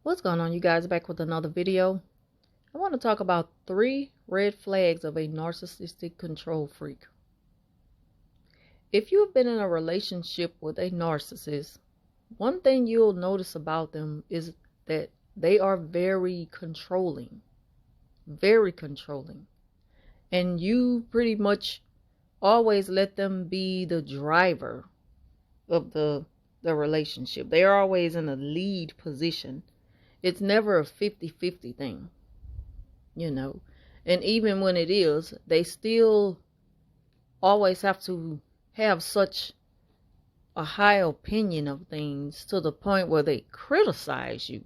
What's going on, you guys? Back with another video. I want to talk about 3 red flags of a narcissistic control freak. If you have been in a relationship with a narcissist, one thing you'll notice about them is that they are very controlling. Very controlling. And you pretty much always let them be the driver of the relationship. They are always in a lead position. It's never a 50-50 thing, And even when it is, they still always have to have such a high opinion of things to the point where they criticize you.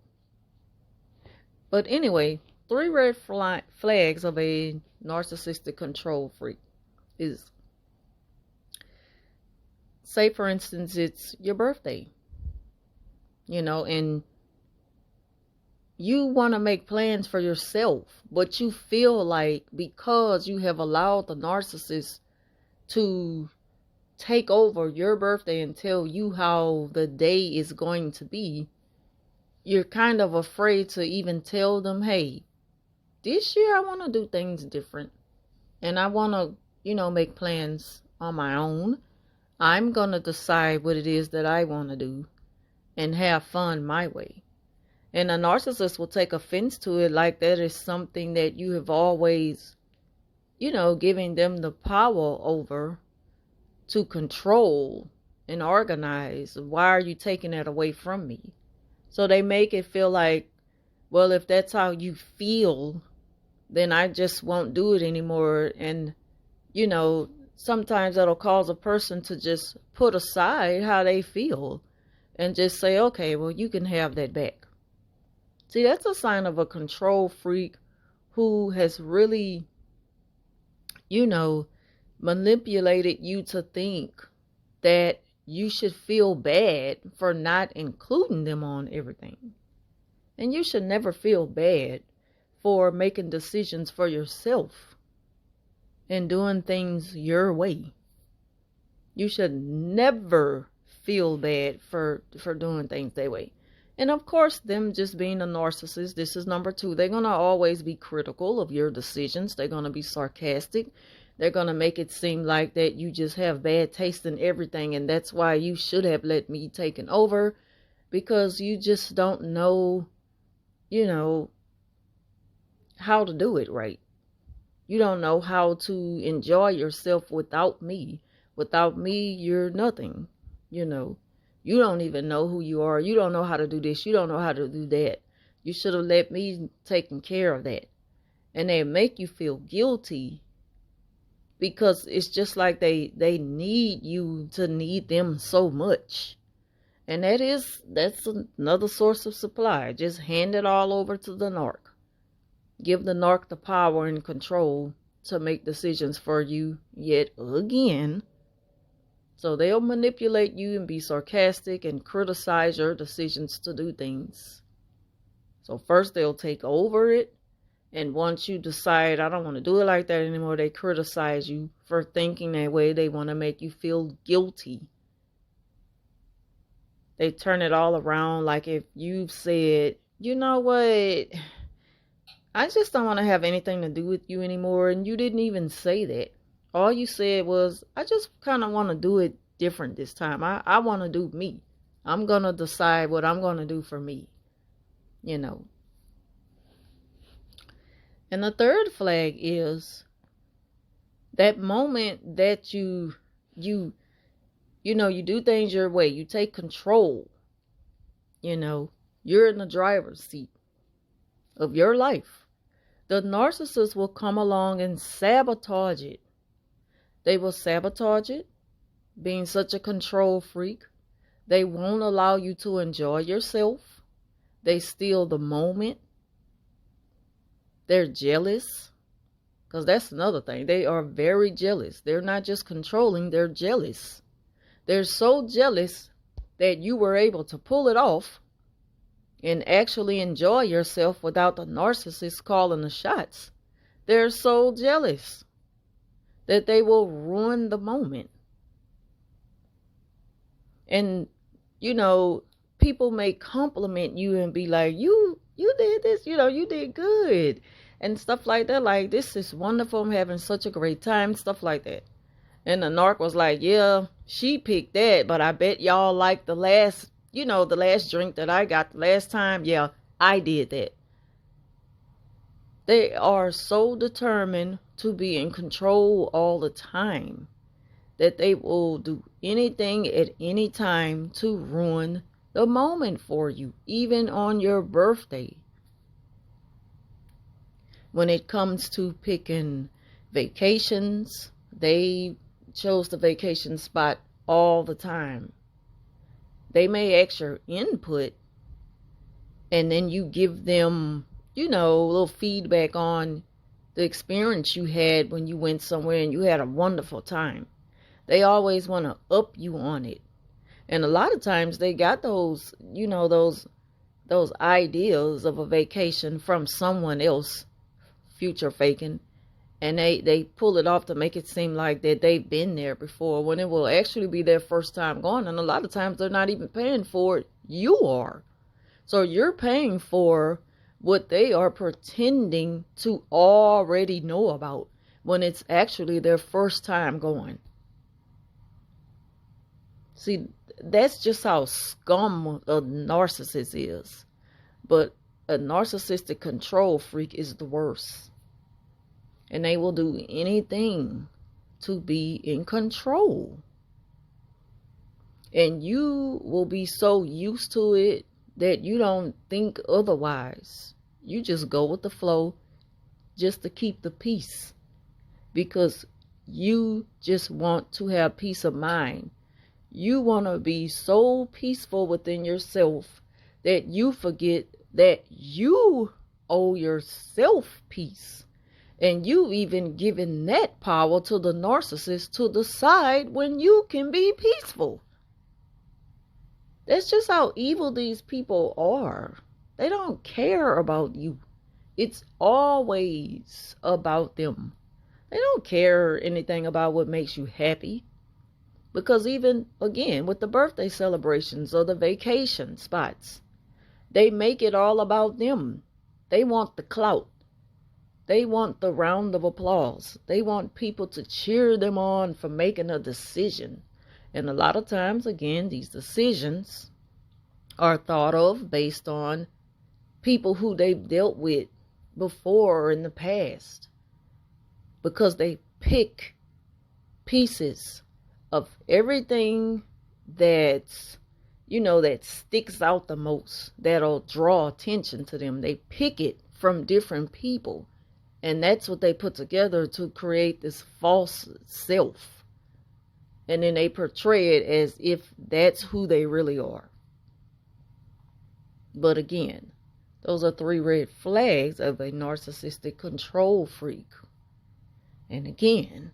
But anyway, 3 red flags of a narcissistic control freak is, say for instance, it's your birthday, and you want to make plans for yourself, but you feel like because you have allowed the narcissist to take over your birthday and tell you how the day is going to be, you're kind of afraid to even tell them, hey, this year I want to do things different. And I want to, make plans on my own. I'm going to decide what it is that I want to do and have fun my way. And a narcissist will take offense to it like that is something that you have always, giving them the power over to control and organize. Why are you taking that away from me? So they make it feel like, well, if that's how you feel, then I just won't do it anymore. And, sometimes that'll cause a person to just put aside how they feel and just say, okay, well, you can have that back. See, that's a sign of a control freak who has really, manipulated you to think that you should feel bad for not including them on everything. And you should never feel bad for making decisions for yourself and doing things your way. You should never feel bad for doing things their way. And of course, them just being a narcissist, this is number 2. They're going to always be critical of your decisions. They're going to be sarcastic. They're going to make it seem like that you just have bad taste in everything. And that's why you should have let me take it over, because you just don't know, how to do it right. You don't know how to enjoy yourself without me. Without me, you're nothing, You don't even know who you are. You don't know how to do this. You don't know how to do that. You should have let me taken care of that. And they make you feel guilty because it's just like they need you to need them so much. And that's another source of supply. Just hand it all over to the narc. Give the narc the power and control to make decisions for you yet again. So they'll manipulate you and be sarcastic and criticize your decisions to do things. So first they'll take over it. And once you decide, I don't want to do it like that anymore, they criticize you for thinking that way. They want to make you feel guilty. They turn it all around. Like if you've said, you know what, I just don't want to have anything to do with you anymore. And you didn't even say that. All you said was, I just kind of want to do it different this time. I want to do me. I'm going to decide what I'm going to do for me. And the 3rd flag is that moment that you do things your way. You take control. You're in the driver's seat of your life. The narcissist will come along and sabotage it. They will sabotage it, being such a control freak. They won't allow you to enjoy yourself. They steal the moment. They're jealous, because that's another thing. They are very jealous. They're not just controlling, they're jealous. They're so jealous that you were able to pull it off and actually enjoy yourself without the narcissist calling the shots. They're so jealous that they will ruin the moment. And, people may compliment you and be like, you did this, you did good and stuff like that. Like, this is wonderful. I'm having such a great time, stuff like that. And the narc was like, yeah, she picked that, but I bet y'all like the last drink that I got the last time. Yeah, I did that. They are so determined to be in control all the time that they will do anything at any time to ruin the moment for you, even on your birthday. When it comes to picking vacations, they chose the vacation spot all the time. They may ask your input, and then you give them, a little feedback on the experience you had when you went somewhere and you had a wonderful time. They always want to up you on it. And a lot of times they got those ideas of a vacation from someone else, future faking, and they pull it off to make it seem like that they've been there before, when it will actually be their first time going. And a lot of times they're not even paying for it. You are. So you're paying for what they are pretending to already know about, when it's actually their first time going. See, that's just how scum a narcissist is. But a narcissistic control freak is the worst. And they will do anything to be in control. And you will be so used to it that you don't think otherwise. You just go with the flow just to keep the peace. Because you just want to have peace of mind. You want to be so peaceful within yourself that you forget that you owe yourself peace. And you've even given that power to the narcissist to decide when you can be peaceful. That's just how evil these people are. They don't care about you. It's always about them. They don't care anything about what makes you happy. Because even, again, with the birthday celebrations or the vacation spots, they make it all about them. They want the clout. They want the round of applause. They want people to cheer them on for making a decision. And a lot of times, again, these decisions are thought of based on people who they've dealt with before or in the past. Because they pick pieces of everything that's, that sticks out the most, that'll draw attention to them. They pick it from different people. And that's what they put together to create this false self. And then they portray it as if that's who they really are. But again, those are 3 red flags of a narcissistic control freak. And again,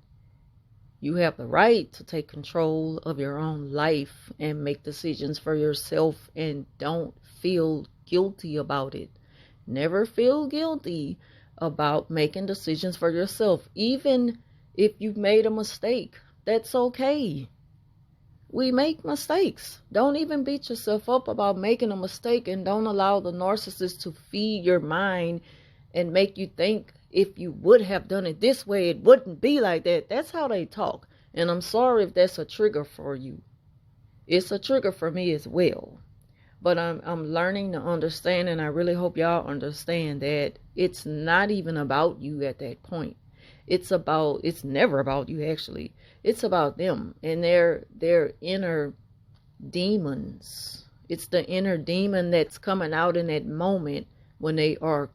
you have the right to take control of your own life and make decisions for yourself, and don't feel guilty about it. Never feel guilty about making decisions for yourself. Even if you've made a mistake, that's okay. We make mistakes. Don't even beat yourself up about making a mistake, and don't allow the narcissist to feed your mind and make you think if you would have done it this way, it wouldn't be like that. That's how they talk. And I'm sorry if that's a trigger for you. It's a trigger for me as well. But I'm learning to understand, and I really hope y'all understand that it's not even about you at that point. It's never about you, actually. It's about them and their inner demons. It's the inner demon that's coming out in that moment when they are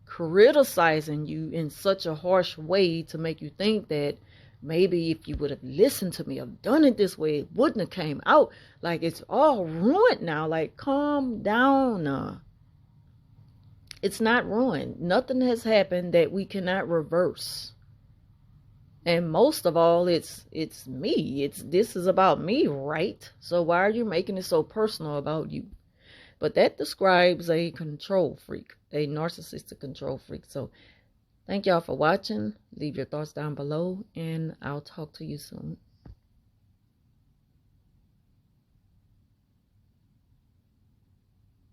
criticizing you in such a harsh way to make you think that maybe if you would have listened to me or done it this way, it wouldn't have came out. Like, it's all ruined now. Like, calm down. It's not ruined. Nothing has happened that we cannot reverse. And most of all, it's me. This is about me, right? So why are you making it so personal about you? But that describes a control freak, a narcissistic control freak. So thank y'all for watching. Leave your thoughts down below, and I'll talk to you soon.